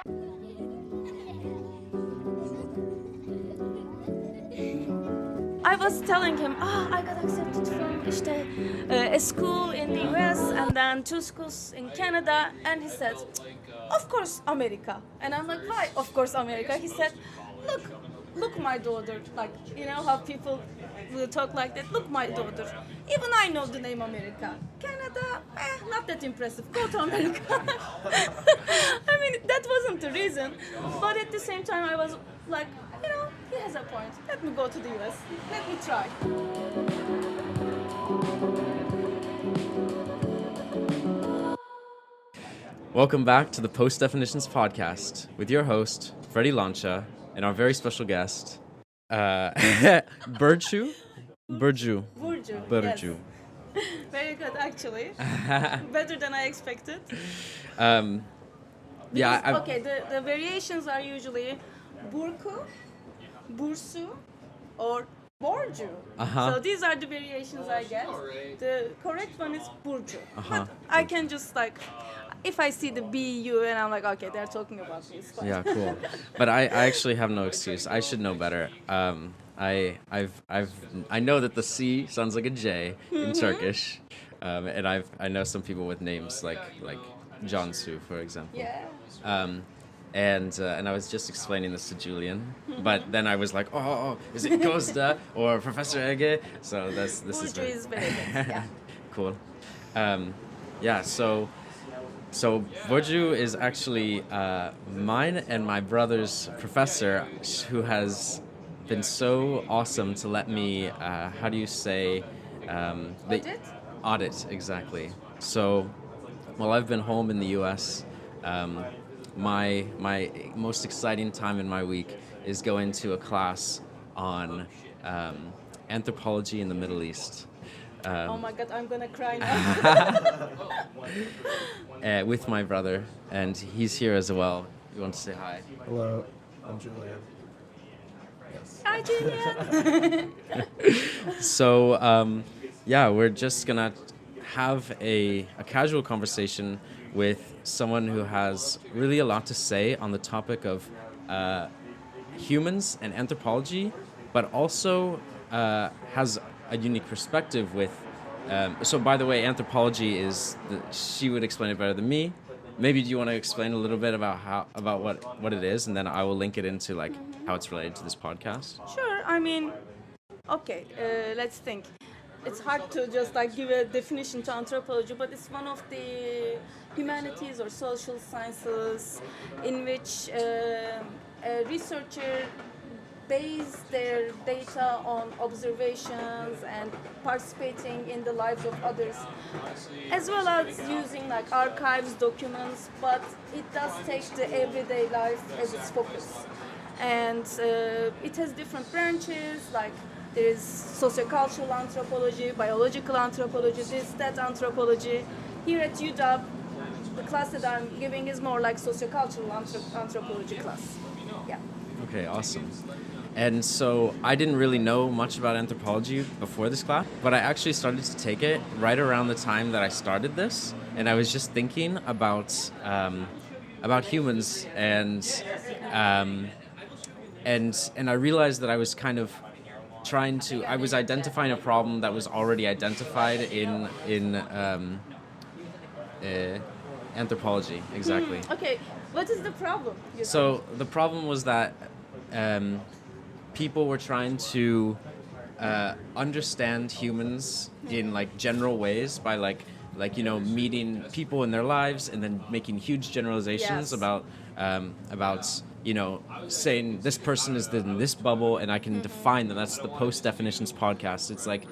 I was telling him, I got accepted from a school in the US and then 2 schools in Canada, and he said, of course America. And I'm like, why of course America? He said, look my daughter, like, you know how people will talk like that, look my daughter, even I know the name America. Canada, not that impressive, go to America. I mean, that wasn't the reason, but at the same time I was like, you know, he has a point. Let me go to the US. Let me try. Welcome back to the Post Definitions podcast with your host, Freddie Lancha, and our very special guest, Burcu. Burcu. Yes. Very good, actually. Better than I expected. The variations are usually Burcu, Burcu, or Burcu. So these are the variations I get. The correct one is Burcu. But I can just like, if I see the BU and I'm like, okay, they're talking about me. Yeah, cool. But I actually have no excuse. I should know better. I know that the C sounds like a J in Turkish, and I know some people with names like Cansu, for example. Yeah. And I was just explaining this to Julian, but then I was like, oh, is it Costa or Professor Ege? So this is very good. Yeah. Cool. So Burcu is actually mine and my brother's professor, who has been so awesome to let me, how do you say? Audit, exactly. So while I've been home in the U.S., my most exciting time in my week is going to a class on anthropology in the Middle East. Oh my God, I'm gonna cry now. With my brother, and he's here as well. You want to say hi? Hello, I'm Julian. Yes. Hi, Julian. So, we're just gonna have a casual conversation with someone who has really a lot to say on the topic of humans and anthropology, but also has a unique perspective with. So, by the way, anthropology is. She would explain it better than me. Maybe do you want to explain a little bit about what it is, and then I will link it into like how it's related to this podcast. Sure. I mean, okay. Let's think. It's hard to just like give a definition to anthropology, but it's one of the humanities or social sciences in which a researcher base their data on observations and participating in the lives of others, as well as using like archives, documents, but it does take the everyday life as its focus. And it has different branches, like there is sociocultural anthropology, biological anthropology, that anthropology. Here at UW, the class that I'm giving is more like sociocultural anthropology class. Yeah. Okay, awesome. And so I didn't really know much about anthropology before this class, but I actually started to take it right around the time that I started this, and I was just thinking about humans, and I realized that I was kind of I was identifying a problem that was already identified in anthropology, exactly. Okay, what is the problem? So the problem was that people were trying to understand humans in like general ways by like meeting people in their lives and then making huge generalizations about saying this person is in this bubble and I can define them. That's the Post Definitions podcast. It's like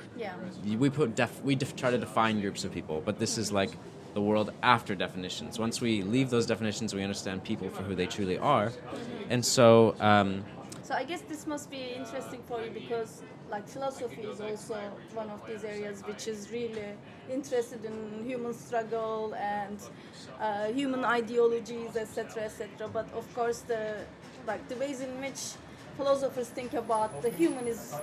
we try to define groups of people, but this is like the world after definitions. Once we leave those definitions, we understand people for who they truly are. And so So I guess this must be interesting for you because like philosophy is also one of these areas which is really interested in human struggle and human ideologies, etc., etc. But of course, the ways in which philosophers think about the human is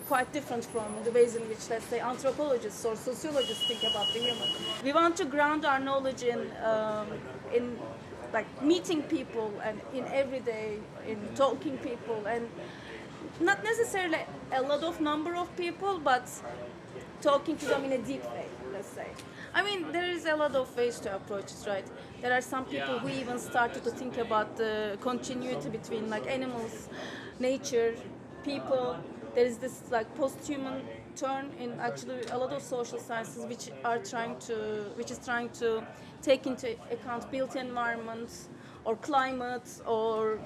quite different from the ways in which, let's say, anthropologists or sociologists think about the human. We want to ground our knowledge in like meeting people and in everyday, in talking people, and not necessarily a lot of number of people, but talking to them in a deep way, let's say. I mean, there is a lot of ways to approach it, right? There are some people who even started to think about the continuity between like animals, nature, people. There is this like post-human turn in actually a lot of social sciences which is trying to take into account built environment or climate or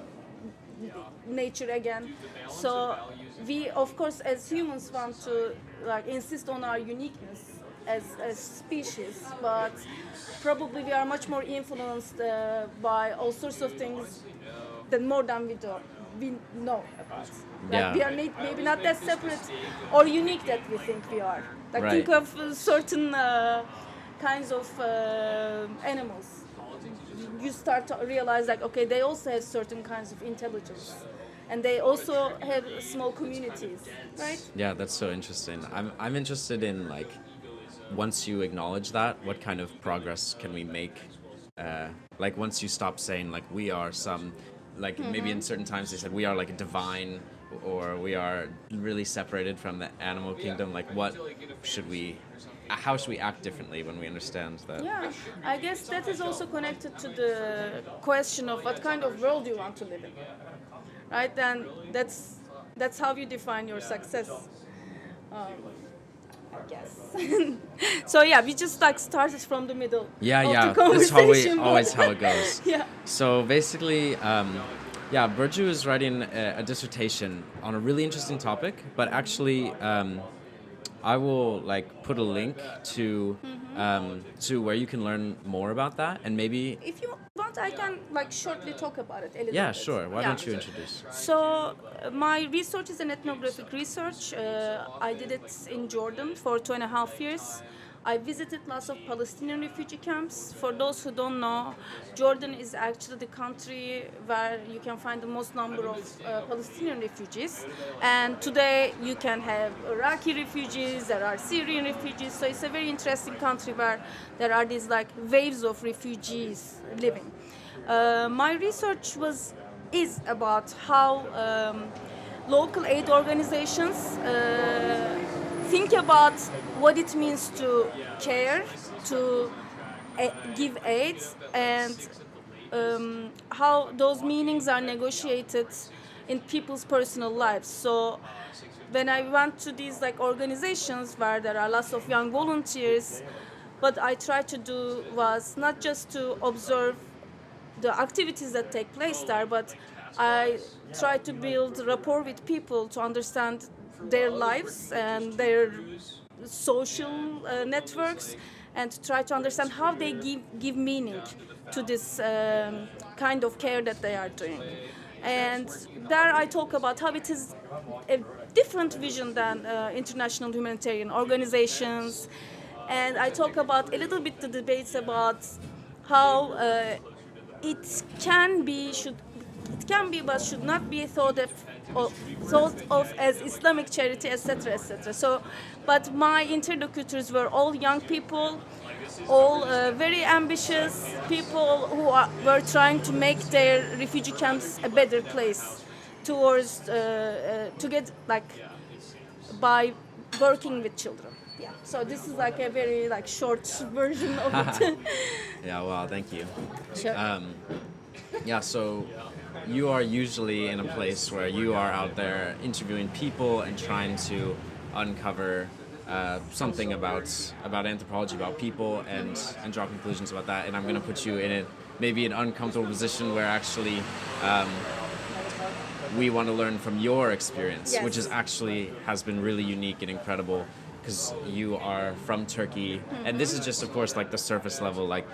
nature again. So we of course as humans want to like insist on our uniqueness as species, but probably we are much more influenced by all sorts of things than more than we know about. Like Yeah. we are maybe not that separate or unique that we think we are. Like Right. think of certain kinds of animals. You start to realize like okay, they also have certain kinds of intelligence, and they also have small communities, right? Yeah, that's so interesting. I'm interested in like once you acknowledge that, what kind of progress can we make? Like once you stop saying like we are some, like maybe in certain times they said we are like a divine, or we are really separated from the animal kingdom. Like what should we? How should we act differently when we understand that? Yeah, I guess that is also connected to the question of what kind of world you want to live in, right? And that's how you define your success. I guess. So yeah, we just like started from the middle. Yeah, of yeah. The That's conversation, always but- how it goes. Yeah. So basically, yeah, Burcu is writing a dissertation on a really interesting topic, but actually, I will like put a link to where you can learn more about that, and maybe. If you want, I can like shortly talk about it a little Yeah, bit. sure. Why Yeah. don't you introduce? So my research is an ethnographic research. I did it in Jordan for 2.5 years. I visited lots of Palestinian refugee camps. For those who don't know, Jordan is actually the country where you can find the most number of Palestinian refugees. And today you can have Iraqi refugees, there are Syrian refugees. So it's a very interesting country where there are these like waves of refugees living. My research is about how local aid organizations think about what it means to care, to give aid, and how those meanings are negotiated in people's personal lives. So when I went to these like organizations where there are lots of young volunteers, what I tried to do was not just to observe the activities that take place there, but I try to build rapport with people to understand their lives and their social networks, and to try to understand how they give meaning to this kind of care that they are doing. And there I talk about how it is a different vision than international humanitarian organizations, and I talk about a little bit the debates about how it can be but should not be thought of as Islamic charity, etc., etc. So, but my interlocutors were all young people, all very ambitious people who were trying to make their refugee camps a better place towards to get like by working with children. Yeah. So this is like a very like short version of it. Yeah, well, thank you. Sure. Yeah, so you are usually in a place where you are out there interviewing people and trying to uncover something about anthropology, about people, and draw conclusions about that. And I'm going to put you in maybe an uncomfortable position where actually we want to learn from your experience, Yes. which is actually has been really unique and incredible, because you are from Turkey, and this is just, of course, like the surface level, like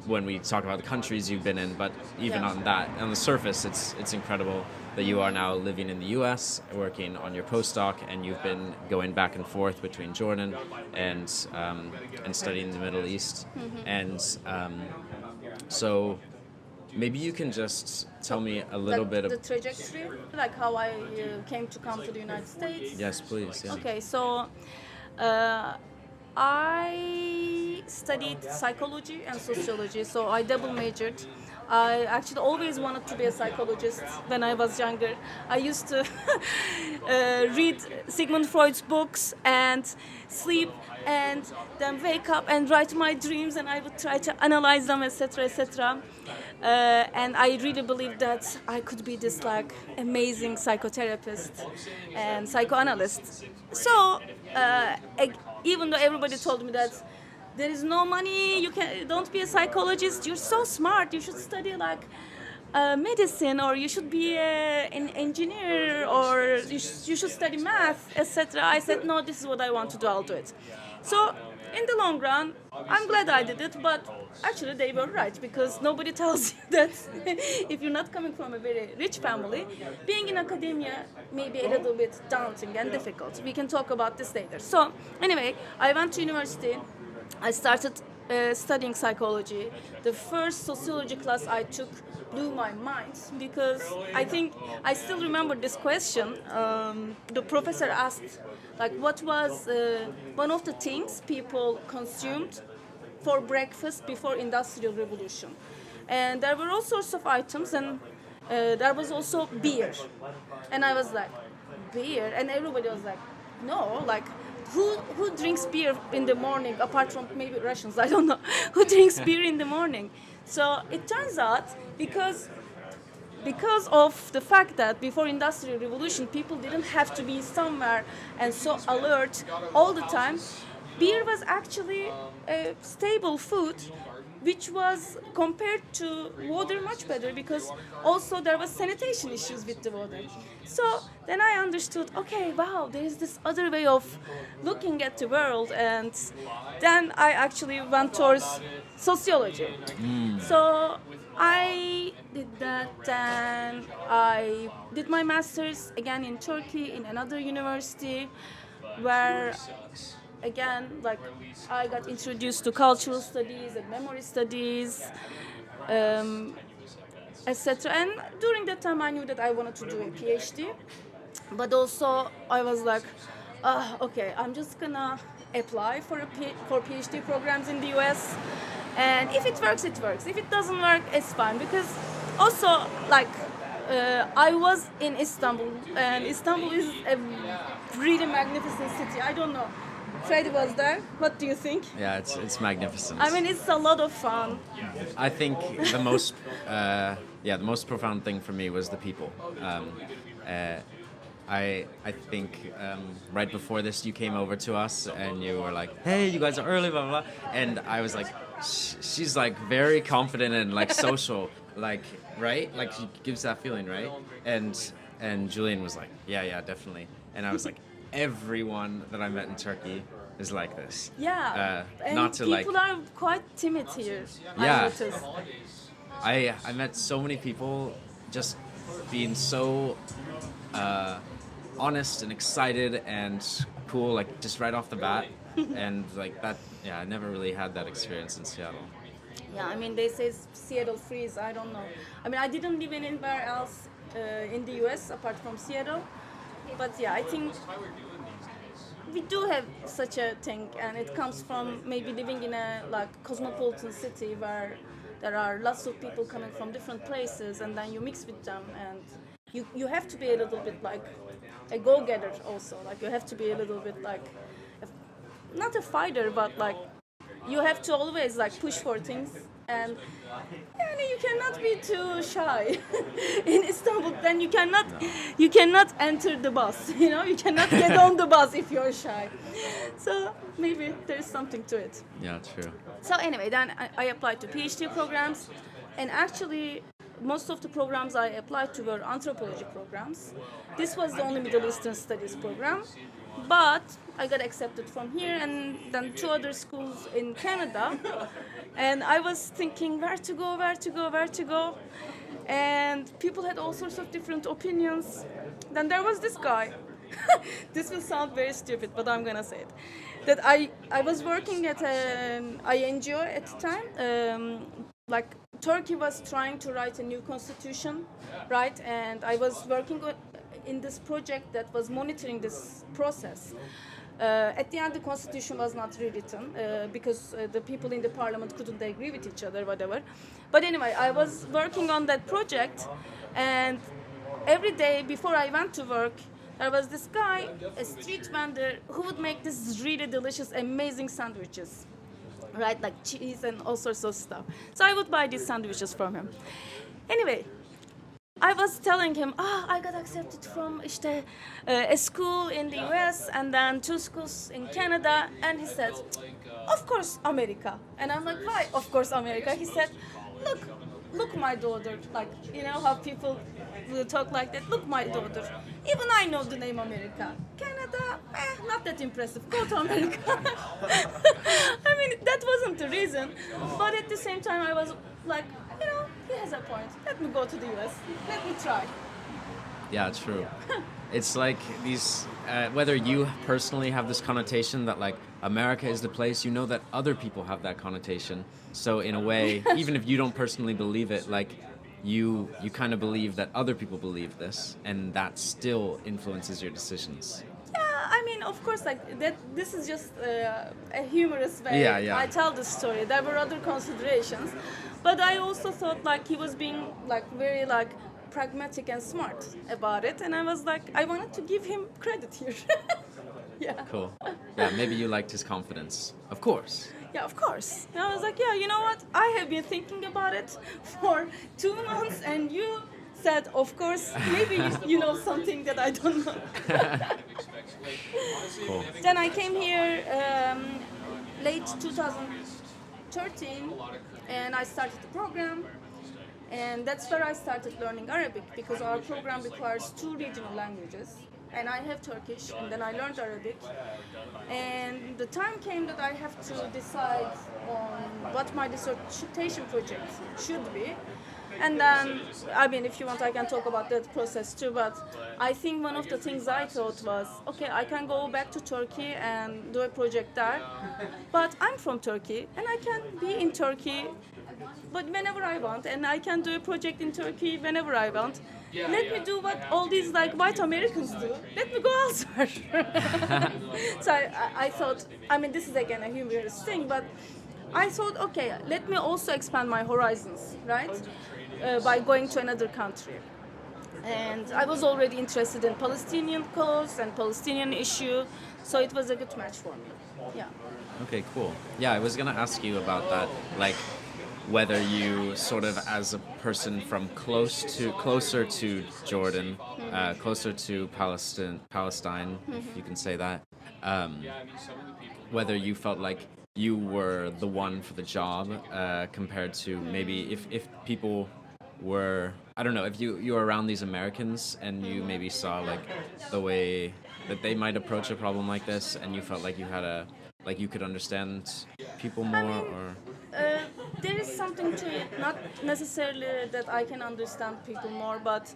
when we talk about the countries you've been in, but even Yeah. on the surface, it's incredible that you are now living in the U.S., working on your postdoc, and you've been going back and forth between Jordan and studying the Middle East, and so maybe you can just tell me a little bit of. The trajectory, like how I came to come to the United States. Yes, please. Yeah. Okay, so I studied psychology and sociology, so I double majored. I actually always wanted to be a psychologist when I was younger. I used to read Sigmund Freud's books and sleep and then wake up and write my dreams, and I would try to analyze them, etc., etc. And I really believe that I could be this like amazing psychotherapist and psychoanalyst. So even though everybody told me that there is no money, don't be a psychologist, you're so smart, you should study like medicine, or you should be an engineer, or you should study math, etc. I said, no, this is what I want to do, I'll do it. So in the long run, I'm glad I did it, but actually they were right, because nobody tells you that if you're not coming from a very rich family, being in academia may be a little bit daunting and difficult. We can talk about this later. So anyway, I went to university. I started studying psychology. The first sociology class I took blew my mind, because I think I still remember this question. The professor asked, like, what was one of the things people consumed for breakfast before Industrial Revolution? And there were all sorts of items, and there was also beer. And I was like, beer? And everybody was like, no, like, who drinks beer in the morning, apart from maybe Russians, I don't know, who drinks beer in the morning? So it turns out, because of the fact that before Industrial Revolution, people didn't have to be somewhere and so alert all the time, beer was actually a stable food, which was compared to water much better, because also there was sanitation issues with the water. So then I understood, okay, wow, there is this other way of looking at the world, and then I actually went towards sociology. So I did that, then I did my master's again in Turkey in another university, where again, like, I got introduced to cultural studies and memory studies, etc. And during that time, I knew that I wanted to do a PhD, but also I was like, okay, I'm just gonna apply for PhD programs in the US, and if it works, it works. If it doesn't work, it's fine, because also, like, I was in Istanbul, and Istanbul is a really magnificent city. I don't know. Freddy was there. What do you think? Yeah, it's magnificent. I mean, it's a lot of fun. I think the most profound thing for me was the people. I think right before this, you came over to us and you were like, "Hey, you guys are early, blah blah," blah. And I was like, "She's like very confident and like social, like, right? Like, she gives that feeling, right?" And Julian was like, "Yeah, definitely." And I was like, everyone that I met in Turkey is like this. Yeah, and not to people are quite timid here. Yeah. I noticed. I met so many people just being so honest and excited and cool, like just right off the bat. And like that, yeah, I never really had that experience in Seattle. Yeah, I mean, they say Seattle freeze. I don't know. I mean, I didn't live anywhere else in the US apart from Seattle. But yeah, I think we do have such a thing, and it comes from maybe living in a like cosmopolitan city where there are lots of people coming from different places, and then you mix with them, and you have to be a little bit like a go-getter also. Like, you have to be a little bit like not a fighter, but like you have to always like push for things, and you cannot be too shy in Istanbul. Then you cannot enter the bus. You cannot get on the bus if you're shy. So maybe there's something to it. Yeah, true. So anyway, then I applied to PhD programs, and actually most of the programs I applied to were anthropology programs. This was the only Middle Eastern Studies program, but I got accepted from here and then 2 other schools in Canada. And I was thinking where to go. And people had all sorts of different opinions. Then there was this guy. This will sound very stupid, but I'm gonna say it. That I was working at an INGO at the time. Like, Turkey was trying to write a new constitution, right? And I was working in this project that was monitoring this process. At the end, the constitution was not rewritten because the people in the parliament couldn't agree with each other, whatever. But anyway, I was working on that project, and every day before I went to work, there was this guy, a street vendor, who would make this really delicious, amazing sandwiches, right? Like cheese and all sorts of stuff. So I would buy these sandwiches from him. Anyway, I was telling him, I got accepted from a school in the US and then 2 schools in Canada. And he said, of course, America. And I'm like, why, of course, America? He said, look, my daughter. Like, you know how people will talk like that? Look, my daughter. Even I know the name America. Canada, not that impressive. Go to America. I mean, that wasn't the reason. But at the same time, I was like, you know, he has a point. Let me go to the US. Let me try. Yeah, true. It's like these, whether you personally have this connotation that like America is the place, you know that other people have that connotation. So in a way, even if you don't personally believe it, like you kind of believe that other people believe this, and that still influences your decisions. Yeah, I mean, of course, like that. This is just a humorous way Yeah. I tell the story. There were other considerations, but I also thought like he was being like very like pragmatic and smart about it, and I was like, I wanted to give him credit here. Yeah. Cool. Yeah, maybe you liked his confidence. Of course. Yeah, of course. And I was like, yeah, you know what? I have been thinking about it for 2 months, and you said, of course, maybe you know something that I don't know. Cool. Then I came here late 2013, and I started the program. And that's where I started learning Arabic, because our program requires 2 regional languages. And I have Turkish, and then I learned Arabic. And the time came that I have to decide on what my dissertation project should be. And then, I mean, if you want, I can talk about that process too. But I think one of the things I thought was, okay, I can go back to Turkey and do a project there. But I'm from Turkey, and I can be in Turkey, but whenever I want, and I can do a project in Turkey whenever I want. Let me do what all these like white Americans do. Let me go elsewhere. So I thought, I mean, this is again a humorous thing, but I thought, okay, let me also expand my horizons, right? By going to another country. And I was already interested in Palestinian cause and Palestinian issue, so it was a good match for me. Yeah. Okay, cool. Yeah, I was gonna ask you about that, like whether you sort of, as a person from closer to Jordan, closer to Palestine, if you can say that, whether you felt like you were the one for the job compared to maybe if people were, I don't know, if you were around these Americans and you maybe saw like the way that they might approach a problem like this, and you felt like you had like you could understand people more, or there is something to it, not necessarily that I can understand people more, but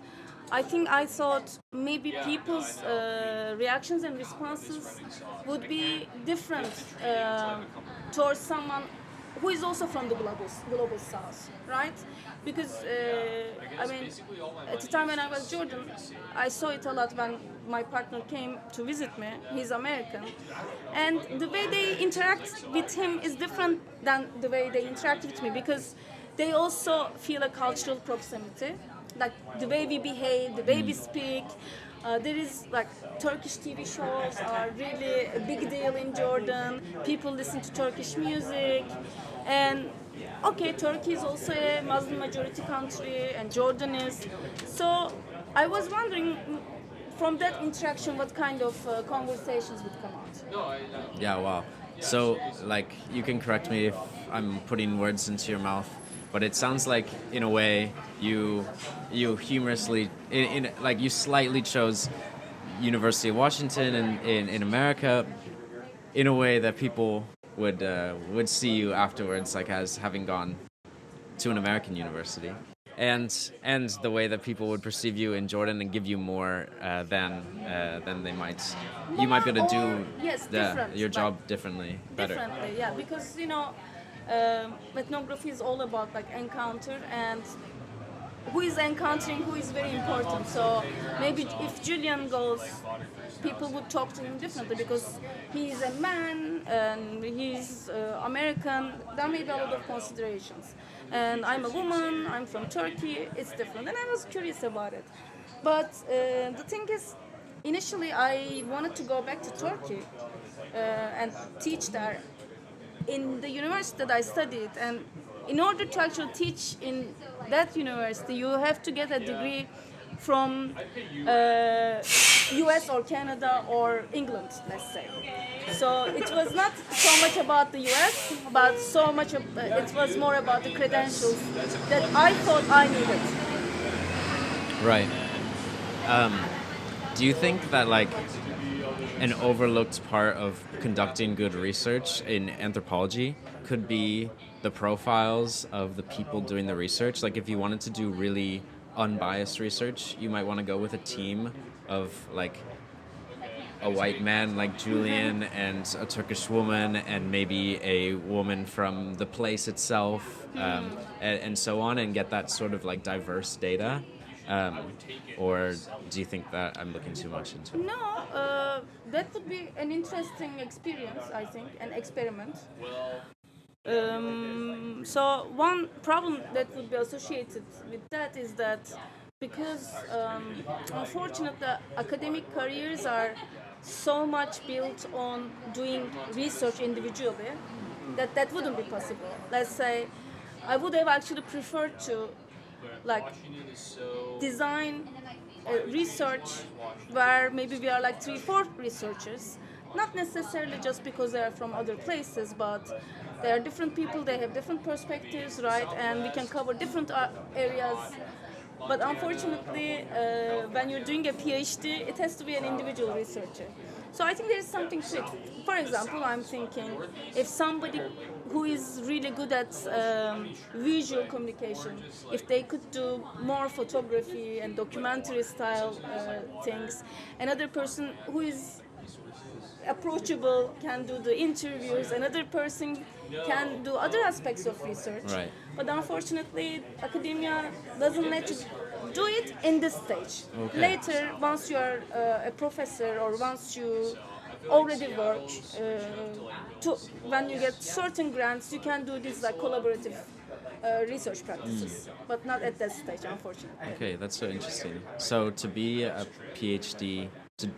I think I thought maybe people's reactions and responses would be different towards someone who is also from the global south, right? Because I mean, at the time when I was Jordan, I saw it a lot when my partner came to visit me. He's American, and the way they interact with him is different than the way they interact with me, because they also feel a cultural proximity, like the way we behave, the way we speak. There is like Turkish TV shows are really a big deal in Jordan. People listen to Turkish music, and okay, Turkey is also a Muslim majority country, and Jordan is. So I was wondering from that interaction what kind of conversations would come out. yeah, wow. So like, you can correct me if I'm putting words into your mouth, but it sounds like in a way you humorously in like you slightly chose University of Washington in America in a way that people would see you afterwards like as having gone to an American university, and the way that people would perceive you in Jordan and give you more than they might. You might be able to do yes, different, your job differently, better. Differently, yeah, because you know, ethnography is all about like encounter, and who is encountering who is very important. So maybe if Julian goes, people would talk to him differently because he is a man and he's American. There may be a lot of considerations. And I'm a woman, I'm from Turkey, it's different. And I was curious about it. But the thing is, initially I wanted to go back to Turkey and teach there in the university that I studied. And in order to actually teach in that university, you have to get a degree from US or Canada or England, let's say. So it was not so much about the US, but so much it was more about the credentials that I thought I needed. Right. Do you think that like an overlooked part of conducting good research in anthropology could be the profiles of the people doing the research? Like if you wanted to do really unbiased research, you might want to go with a team of like a white man like Julian and a Turkish woman and maybe a woman from the place itself, and so on, and get that sort of like diverse data. Or do you think that I'm looking too much into it? No, that would be an interesting experience, I think, an experiment. So one problem that would be associated with that is that because unfortunately academic careers are so much built on doing research individually that wouldn't be possible. Let's say I would have actually preferred to like design research where maybe we are like 3-4 researchers, not necessarily just because they are from other places, but they are different people, they have different perspectives, right? And we can cover different areas. But unfortunately, when you're doing a PhD, it has to be an individual researcher. So I think there is something to it. For example, I'm thinking if somebody who is really good at visual communication, if they could do more photography and documentary style things, another person who is approachable can do the interviews, another person can do other aspects of research. Right. But unfortunately, academia doesn't let you do it in this stage. Okay. Later, once you are a professor or once you already work, when you get certain grants, you can do this like collaborative research practices, but not at that stage, unfortunately. Okay, that's so interesting. So to be a PhD,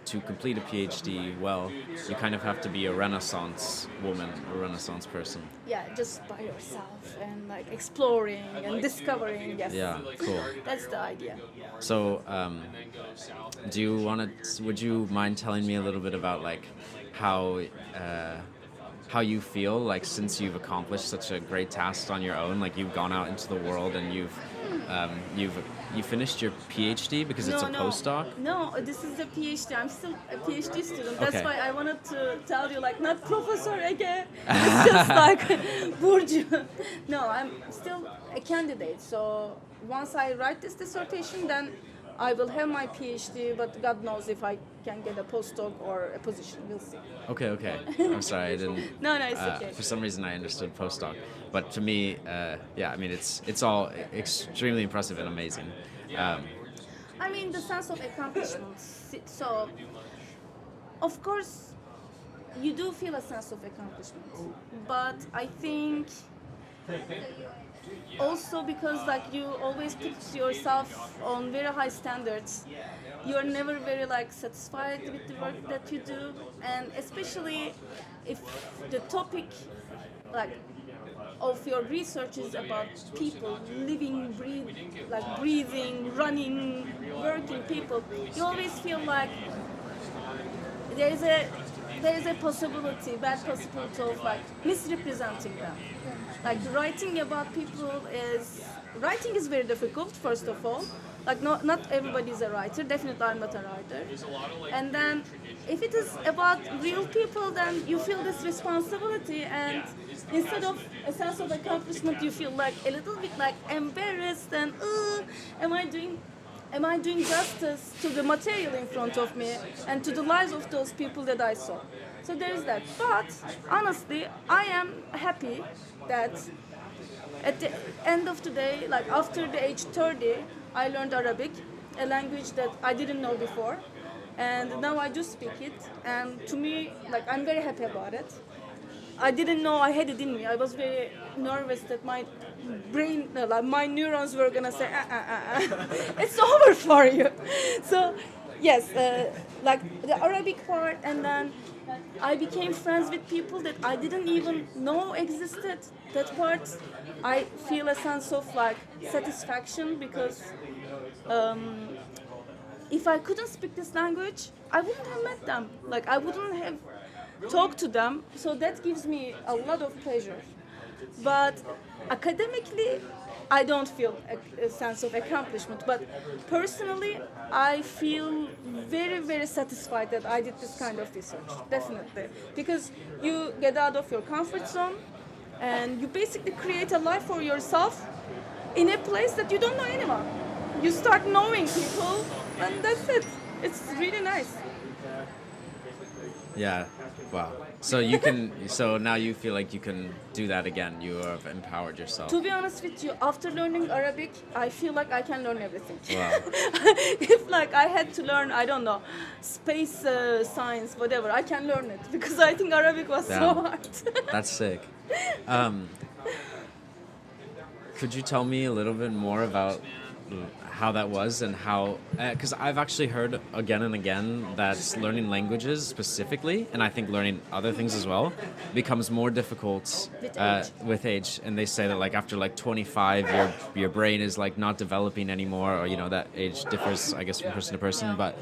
to complete a PhD well, you kind of have to be a Renaissance woman, a Renaissance person. Yeah, just by yourself and like exploring and discovering. Yes. Yeah, cool. That's the idea. So, would you mind telling me a little bit about like how you feel like since you've accomplished such a great task on your own, like you've gone out into the world and you finished your PhD because it's a postdoc? No, this is a PhD. I'm still a PhD student. That's Okay. why I wanted to tell you, like, not Professor Ege. It's just like Burcu. No, I'm still a candidate. So once I write this dissertation, then I will have my PhD, but God knows if I can get a postdoc or a position. We'll see. Okay. I'm sorry, I didn't. No, it's okay. For some reason, I understood postdoc, but to me, I mean, it's all extremely impressive and amazing. I mean, the sense of accomplishment. So, of course, you do feel a sense of accomplishment, but I think also because like you always put yourself on very high standards, you're never very like satisfied with the work that you do, and especially if the topic like of your research is about people living, breathing, running, working people, you always feel like there is a bad possibility of like misrepresenting them. Like writing about people writing is very difficult, first of all. Like not everybody is a writer. Definitely I'm not a writer. And then if it is about real people, then you feel this responsibility, and instead of a sense of accomplishment, you feel like a little bit like embarrassed and am I doing justice to the material in front of me and to the lives of those people that I saw? So there is that. But honestly, I am happy that At the end of the day, like after the age 30, I learned Arabic, a language that I didn't know before, and now I do speak it. And to me, like I'm very happy about it. I didn't know I had it in me. I was very nervous that my brain, like my neurons were gonna say, it's over for you. So, yes, like the Arabic part, and then I became friends with people that I didn't even know existed. That part, I feel a sense of like satisfaction because if I couldn't speak this language, I wouldn't have met them. Like I wouldn't have talked to them. So that gives me a lot of pleasure. But academically, I don't feel a sense of accomplishment. But personally, I feel very, very satisfied that I did this kind of research. Definitely, because you get out of your comfort zone, and you basically create a life for yourself in a place that you don't know anyone. You start knowing people, and that's it. It's really nice. Yeah. Wow. So you can. So now you feel like you can do that again. You have empowered yourself. To be honest with you, after learning Arabic, I feel like I can learn everything. Wow. If like I had to learn, I don't know, space science, whatever, I can learn it because I think Arabic was so Damn. hard. That's sick. Could you tell me a little bit more about how that was and how, because I've actually heard again and again that learning languages specifically, and I think learning other things as well, becomes more difficult with age. And they say that like after like 25, your brain is like not developing anymore, or you know that age differs, I guess, from person to person. But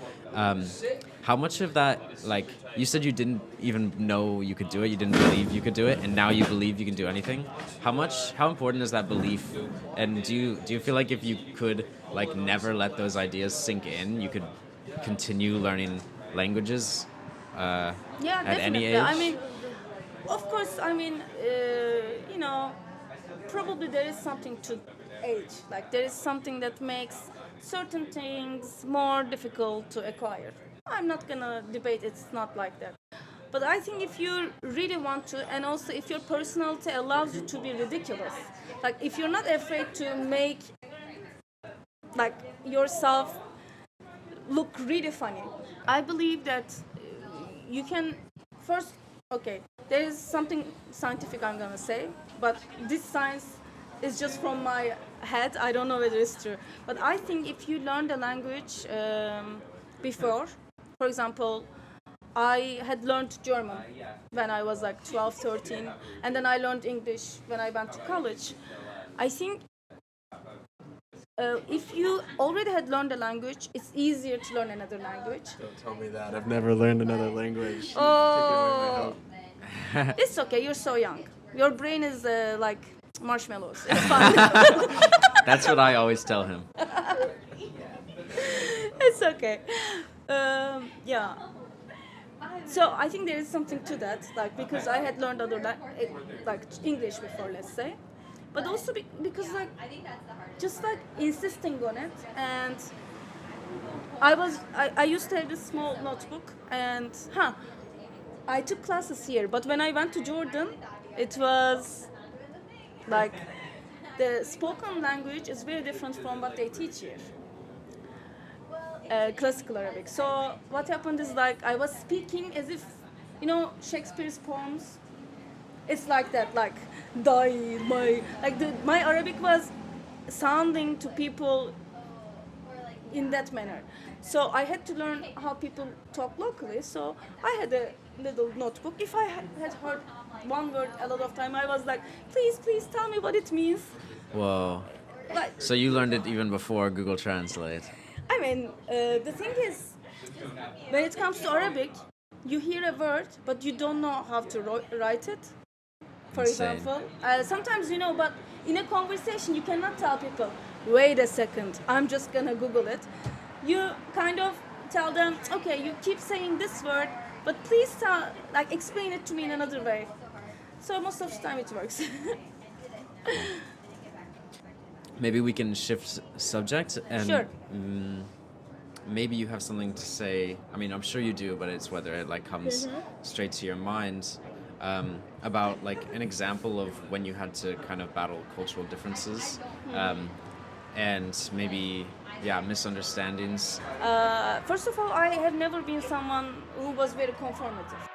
how much of that, like you said, you didn't even know you could do it, you didn't believe you could do it, and now you believe you can do anything. How important is that belief? And do you feel like if you could like never let those ideas sink in, you could continue learning languages Yeah, at definitely. any age? I mean, of course, I mean, you know, probably there is something to age. Like there is something that makes certain things more difficult to acquire. I'm not gonna debate it's not like that. But I think if you really want to, and also if your personality allows you to be ridiculous, like if you're not afraid to make like yourself look really funny, I believe that you can first, okay, there is something scientific I'm gonna say, but this science is just from my head. I don't know whether it's true, but I think if you learn the language before, for example, I had learned German when I was like 12, 13, and then I learned English when I went to college. I think if you already had learned a language, it's easier to learn another language. Don't tell me that. I've never learned another language. Oh, it's okay. You're so young. Your brain is like marshmallows. It's fine. That's what I always tell him. It's okay. Yeah. So I think there is something to that, like because I had learned other like English before, let's say, but also because like just like insisting on it, and I used to have this small notebook, and I took classes here, but when I went to Jordan, it was like the spoken language is very different from what they teach here. Classical Arabic. So what happened is like I was speaking as if, you know, Shakespeare's poems. It's like that, like die my like my Arabic was sounding to people in that manner. So I had to learn how people talk locally. So I had a little notebook. If I had heard one word a lot of time, I was like, please tell me what it means. Whoa. Like, So you learned it even before Google Translate. I mean, the thing is, when it comes to Arabic, you hear a word, but you don't know how to write it. For Insane. example, sometimes you know, but in a conversation, you cannot tell people, wait a second, I'm just gonna Google it. You kind of tell them, okay, you keep saying this word, but please explain it to me in another way. So most of the time it works. Maybe we can shift subject and Sure. Maybe you have something to say. I mean, I'm sure you do, but it's whether it like comes straight to your mind about like an example of when you had to kind of battle cultural differences, and maybe misunderstandings. First of all, I have never been someone who was very conformative.